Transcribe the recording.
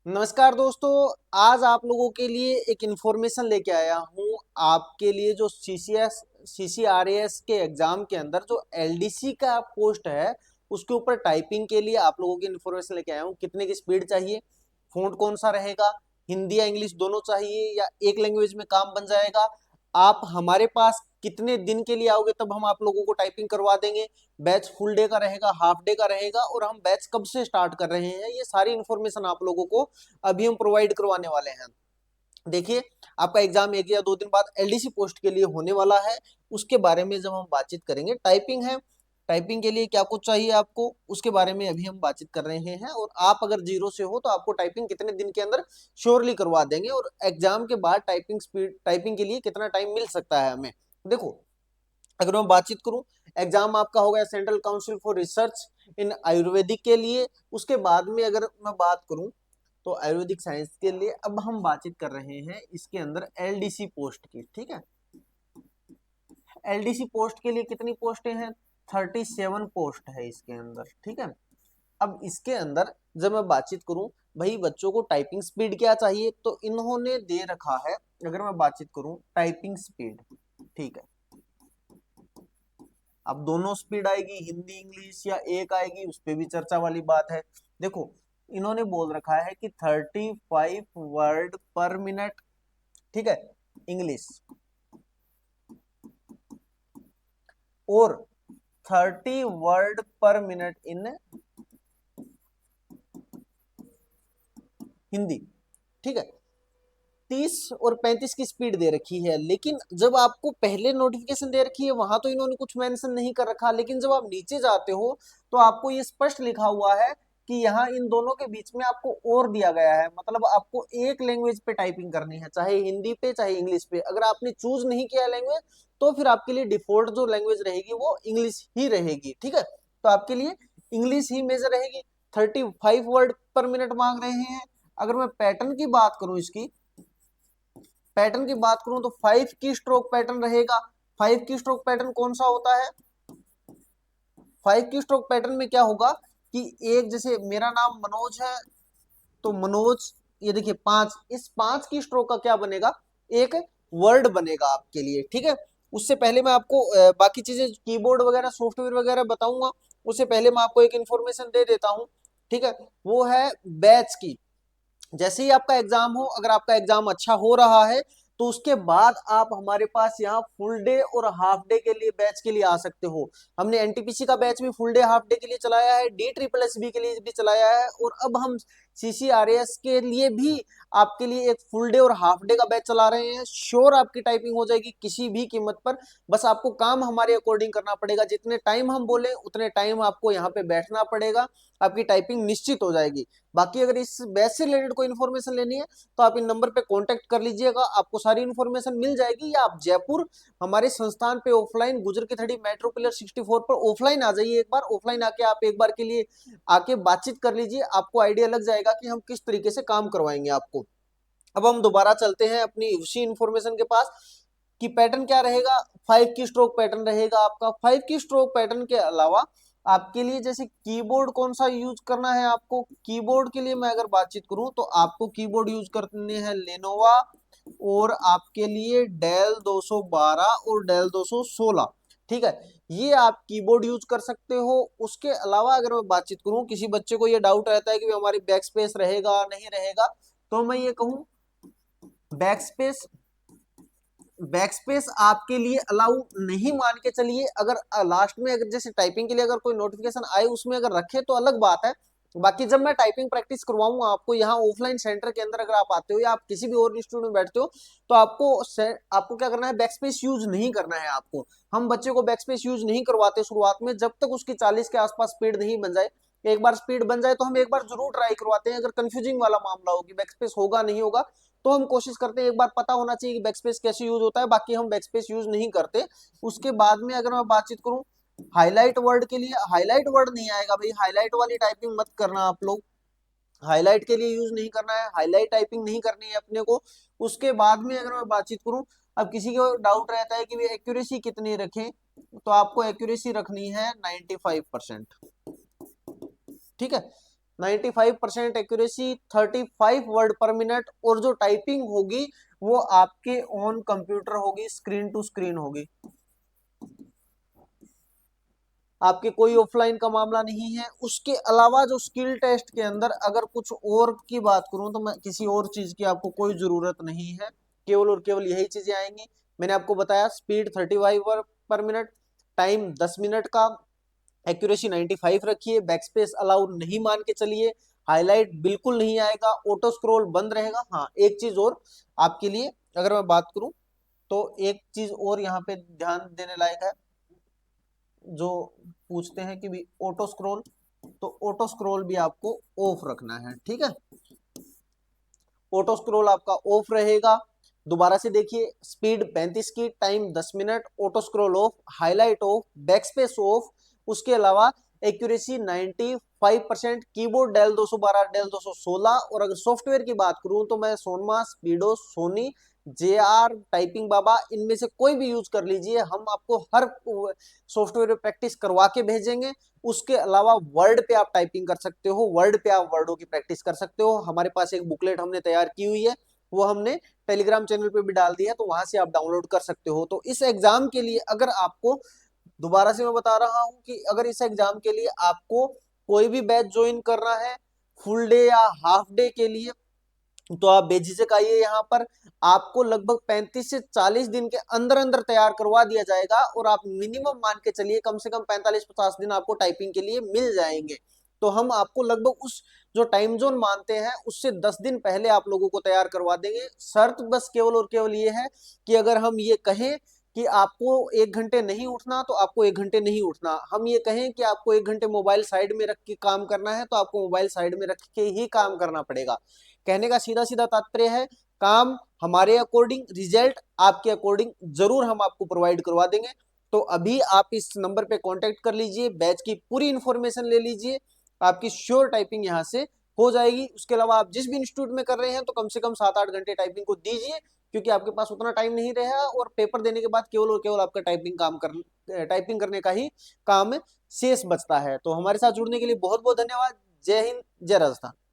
नमस्कार दोस्तों। आज आप लोगों के लिए एक इन्फॉर्मेशन लेके आया हूँ। आपके लिए जो सीसीआरएएस के एग्जाम के अंदर जो एलडीसी का पोस्ट है उसके ऊपर टाइपिंग के लिए आप लोगों की इन्फॉर्मेशन लेके आया हूँ। कितने की स्पीड चाहिए, फ़ॉन्ट कौन सा रहेगा, हिंदी या इंग्लिश दोनों चाहिए या एक लैंग्वेज में काम बन जाएगा, आप हमारे पास कितने दिन के लिए आओगे तब हम आप लोगों को टाइपिंग करवा देंगे, बैच फुल डे का रहेगा, हाफ डे का रहेगा और हम बैच कब से स्टार्ट कर रहे हैं, ये सारी इन्फॉर्मेशन आप लोगों को अभी हम प्रोवाइड करवाने वाले हैं। देखिए, आपका एग्जाम 1 या 2 दिन बाद एलडीसी पोस्ट के लिए होने वाला है। उसके बारे में जब हम बातचीत करेंगे, टाइपिंग है, टाइपिंग के लिए क्या कुछ चाहिए आपको उसके बारे में अभी हम बातचीत कर रहे हैं। और आप अगर जीरो से हो तो आपको टाइपिंग कितने दिन के अंदर श्योरली करवा देंगे और एग्जाम के बाद टाइपिंग के लिए कितना टाइम मिल सकता है हमें। देखो, अगर मैं बातचीत करूं, एग्जाम आपका हो गया सेंट्रल काउंसिल फॉर रिसर्च इन आयुर्वेदिक के लिए। उसके बाद में अगर मैं बात करूं तो आयुर्वेदिक साइंस के लिए अब हम बातचीत कर रहे हैं इसके अंदर एलडीसी पोस्ट की। ठीक है, एलडीसी पोस्ट के लिए कितनी पोस्टें हैं? 37 पोस्ट है इसके अंदर। ठीक है, अब इसके अंदर जब मैं बातचीत करूं, भाई बच्चों को टाइपिंग स्पीड क्या चाहिए, तो इन्होंने दे रखा है, अगर मैं बातचीत करूं टाइपिंग स्पीड, ठीक है, अब दोनों स्पीड आएगी हिंदी इंग्लिश या एक आएगी उस पर भी चर्चा वाली बात है। देखो, इन्होंने बोल रखा है कि 35 वर्ड पर मिनट, ठीक है, इंग्लिश, और 30 वर्ड पर मिनट इन हिंदी। ठीक है, 30 और 35 की स्पीड दे रखी है, लेकिन जब आपको पहले नोटिफिकेशन दे रखी है वहां तो इन्होंने कुछ मेंशन नहीं कर रखा, लेकिन जब आप नीचे जाते हो तो आपको ये स्पष्ट लिखा हुआ है कि यहाँ इन दोनों के बीच में आपको और दिया गया है, मतलब आपको एक लैंग्वेज पे टाइपिंग करनी है, चाहे हिंदी पे चाहे इंग्लिश पे। अगर आपने चूज नहीं किया लैंग्वेज तो फिर आपके लिए डिफॉल्ट जो लैंग्वेज रहेगी वो इंग्लिश ही रहेगी। ठीक है, तो आपके लिए इंग्लिश ही मेजर रहेगी। 35 वर्ड पर मिनट मांग रहे हैं। अगर मैं पैटर्न की बात करूं, इसकी पैटर्न की बात करूं तो 5 की स्ट्रोक पैटर्न रहेगा। 5 की स्ट्रोक पैटर्न कौन सा होता है? 5 की स्ट्रोक पैटर्न में क्या होगा कि एक, जैसे मेरा नाम मनोज है तो मनोज, ये देखिए 5, इस 5 की स्ट्रोक का क्या बनेगा, एक वर्ड बनेगा आपके लिए। ठीक है, उससे पहले मैं आपको बाकी चीजें कीबोर्ड वगैरह सॉफ्टवेयर वगैरह बताऊंगा, उससे पहले मैं आपको एक इन्फॉर्मेशन दे देता हूं। ठीक है, वो है बैच की। जैसे ही आपका एग्जाम हो, अगर आपका एग्जाम अच्छा हो रहा है तो उसके बाद आप हमारे पास यहाँ फुल डे और हाफ डे के लिए बैच के लिए आ सकते हो। हमने एनटीपीसी का बैच भी फुल डे हाफ डे के लिए चलाया है, डी ट्रिपल एस बी के लिए भी चलाया है, और अब हम सीसीआरएस के लिए भी आपके लिए एक फुल डे और हाफ डे का बैच चला रहे हैं। श्योर आपकी टाइपिंग हो जाएगी किसी भी कीमत पर। बस आपको काम हमारे अकॉर्डिंग करना पड़ेगा, जितने टाइम हम बोले उतने टाइम आपको यहाँ पे बैठना पड़ेगा, आपकी टाइपिंग निश्चित हो जाएगी। बाकी अगर इस बैच से रिलेटेड कोई इन्फॉर्मेशन लेनी है तो आप इन नंबर पे कांटेक्ट कर लीजिएगा, आपको सारी इन्फॉर्मेशन मिल जाएगी। या आप जयपुर हमारे संस्थान पे ऑफलाइन गुजर के थड़ी मेट्रो पिलर 64 पर ऑफलाइन आ जाइए, एक बार ऑफलाइन आके आप एक बार के लिए आके बातचीत कर लीजिए, आपको आइडिया लग जाएगा कि हम किस तरीके से काम करवाएंगे आपको। अब हम दोबारा चलते हैं अपनी उसी इन्फॉर्मेशन के पास कि पैटर्न क्या रहेगा। 5 की स्ट्रोक पैटर्न रहेगा आपका। 5 की स्ट्रोक पैटर्न के अलावा आपके लिए जैसे कीबोर्ड कौन सा यूज करना है, आपको कीबोर्ड के लिए मैं अगर बातचीत करूं तो आपको कीबोर्ड यूज करने हैं लेनोवा, और आपके लिए डेल 212 और डेल 216। ठीक है, ये आप कीबोर्ड यूज कर सकते हो। उसके अलावा अगर मैं बातचीत करूं, किसी बच्चे को ये डाउट रहता है कि हमारी बैक स्पेस रहेगा नहीं रहेगा, तो मैं ये कहूं बैक स्पेस, बैक स्पेस आपके लिए अलाउ नहीं मान के चलिए। अगर लास्ट में अगर जैसे टाइपिंग के लिए अगर कोई नोटिफिकेशन आए उसमें अगर रखे तो अलग बात है। बाकी जब मैं टाइपिंग प्रैक्टिस करवाऊंगा आपको यहाँ ऑफलाइन सेंटर के अंदर, अगर आप आते हो या आप किसी भी और इंस्टीट्यूट में बैठते हो, तो आपको क्या करना है, बैक स्पेस यूज नहीं करना है आपको। हम बच्चे को बैक स्पेस यूज नहीं करवाते शुरुआत में, जब तक उसकी 40 के आसपास स्पीड नहीं बन जाए। एक बार स्पीड बन जाए तो हम एक बार जरूर ट्राई करवाते हैं। अगर कंफ्यूजिंग वाला मामला हो कि बैक स्पेस होगा नहीं होगा, तो हम कोशिश करते हैं, एक बार पता होना चाहिए कि बैकस्पेस कैसे यूज होता है, बाकी हम बैकस्पेस यूज नहीं करते। उसके बाद में अगर मैं बातचीत करूं हाईलाइट वर्ड के लिए, हाईलाइट वर्ड नहीं आएगा भाई, हाईलाइट वाली टाइपिंग मत करना आप लोग, हाईलाइट के लिए यूज नहीं करना है, हाईलाइट टाइपिंग नहीं करनी है अपने को। उसके बाद में अगर मैं बातचीत करूं, अब किसी को डाउट रहता है कि वे एक्यूरेसी कितनी रखें, तो आपको एक्यूरेसी रखनी है 95%। ठीक है, 95% एक्यूरेसी, 35 वर्ड पर मिनट, और जो टाइपिंग होगी वो आपके ऑन कंप्यूटर होगी, स्क्रीन टू स्क्रीन होगी, आपके कोई ऑफलाइन का मामला नहीं है। उसके अलावा जो स्किल टेस्ट के अंदर अगर कुछ और की बात करूं तो मैं किसी और चीज की आपको कोई जरूरत नहीं है, केवल और केवल यही चीजें आएंगी। मैंने आपको बताया स्पीड 35 वर्ड पर मिनट, टाइम 10 मिनट का, एक्यूरेसी 95 रखिए, बैकस्पेस अलाउ नहीं मान के चलिए, हाईलाइट बिल्कुल नहीं आएगा, ऑटो स्क्रॉल बंद रहेगा। हाँ, एक चीज और आपके लिए अगर मैं बात करूं तो एक चीज और यहाँ पे ध्यान देने लायक है, जो पूछते हैं कि भी ऑटो स्क्रॉल, तो ऑटो स्क्रॉल भी आपको ऑफ रखना है, ठीक है। ऑटो स्क्रॉल आपका ऑफ रहेगा। दोबारा से देखिए, स्पीड 35 की, time 10 minute, auto scroll of, highlight of, backspace of. उसके अलावा एक्यूरेसी 95%, कीबोर्ड डेल 212, डेल 216। और अगर सॉफ्टवेयर की बात करूं तो मैं सोनमा, स्पीडो, सोनी, JR, टाइपिंग बाबा, इनमें से कोई भी यूज कर लीजिए, हम आपको हर सॉफ्टवेयर पे प्रैक्टिस करवा के भेजेंगे। उसके अलावा वर्ड पे आप टाइपिंग कर सकते हो, वर्ड पे आप वर्डों की प्रैक्टिस कर सकते हो। हमारे पास एक बुकलेट हमने तैयार की हुई है, वो हमने टेलीग्राम चैनल पे भी डाल दिया है, तो वहां से आप डाउनलोड कर सकते हो। तो इस एग्जाम के लिए अगर आपको, दोबारा से मैं बता रहा हूं कि अगर इस एग्जाम के लिए आपको कोई भी बैच ज्वाइन करना है फुल डे या हाफ डे के लिए, तो आप बेझिझक आइए यहाँ पर। आपको लगभग 35 से 40 दिन के अंदर अंदर तैयार करवा दिया जाएगा, और आप मिनिमम मान के चलिए कम से कम 45-50 दिन आपको टाइपिंग के लिए मिल जाएंगे। तो हम आपको लगभग उस जो टाइम जोन मानते हैं उससे 10 दिन पहले आप लोगों को तैयार करवा देंगे। शर्त बस केवल और केवल ये है कि अगर हम ये कहें कि आपको 1 घंटे नहीं उठना तो आपको 1 घंटे नहीं उठना, हम ये कहें कि आपको 1 घंटे मोबाइल साइड में रख के काम करना है तो आपको मोबाइल साइड में रख के ही काम करना पड़ेगा। कहने का सीधा सीधा तात्पर्य है, काम हमारे अकॉर्डिंग, रिजल्ट आपके अकॉर्डिंग जरूर हम आपको प्रोवाइड करवा देंगे। तो अभी आप इस नंबर पे कांटेक्ट कर लीजिए, बैच की पूरी इंफॉर्मेशन ले लीजिए, आपकी श्योर टाइपिंग यहाँ से हो जाएगी। उसके अलावा आप जिस भी इंस्टीट्यूट में कर रहे हैं तो कम से कम 7-8 घंटे टाइपिंग को दीजिए, क्योंकि आपके पास उतना टाइम नहीं रहा, और पेपर देने के बाद केवल और केवल आपका टाइपिंग करने का ही काम शेष बचता है। तो हमारे साथ जुड़ने के लिए बहुत बहुत धन्यवाद। जय हिंद, जय राजस्थान।